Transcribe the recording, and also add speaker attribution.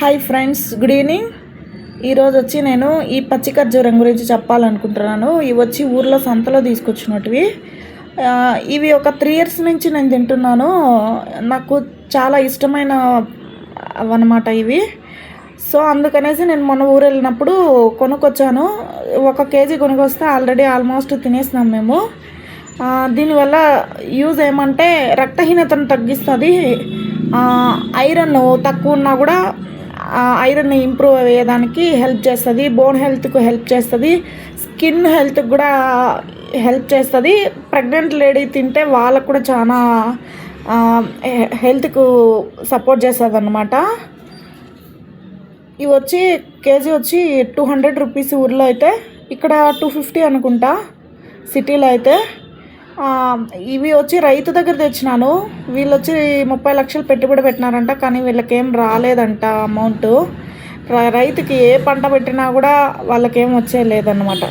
Speaker 1: Hi friends, good evening. ఈరోజు వచ్చి నేను ఈ పచ్చి ఖర్జూరం గురించి చెప్పాలనుకుంటున్నాను. ఇవి వచ్చి ఊర్లో సంతలో తీసుకొచ్చినటివి. ఇవి ఒక 3 years నుంచి నేను తింటున్నాను. నాకు చాలా ఇష్టమైన అన్నమాట ఇవి. సో అందుకనేసి నేను మొన్న ఊరు వెళ్ళినప్పుడు కొనుక్కొచ్చాను. 1 kg కొనుక్కొస్తే ఆల్రెడీ ఆల్మోస్ట్ తినేసినాం మేము. దీనివల్ల యూజ్ ఏమంటే రక్తహీనతను తగ్గిస్తుంది. ఐరన్ తక్కువ ఉన్నా కూడా ఐరన్ ఇంప్రూవ్ అయ్యేదానికి హెల్ప్ చేస్తుంది. బోన్ హెల్త్కు హెల్ప్ చేస్తుంది. స్కిన్ హెల్త్కి కూడా హెల్ప్ చేస్తుంది. ప్రెగ్నెంట్ లేడీ తింటే వాళ్ళకు కూడా చాలా హెల్త్కు సపోర్ట్ చేస్తుంది అన్నమాట. ఇవి వచ్చి కేజీ వచ్చి 200 రూపీస్ ఊర్లో అయితే, ఇక్కడ 250 అనుకుంటా సిటీలో అయితే. ఇవి వచ్చి రైతు దగ్గర తెచ్చినాను. వీళ్ళు వచ్చి 30 లక్షలు పెట్టుబడి పెట్టినారంట, కానీ వీళ్ళకేం రాలేదంట అమౌంట్. రైతుకి ఏ పంట పెట్టినా కూడా వాళ్ళకేం వచ్చే లేదన్నమాట.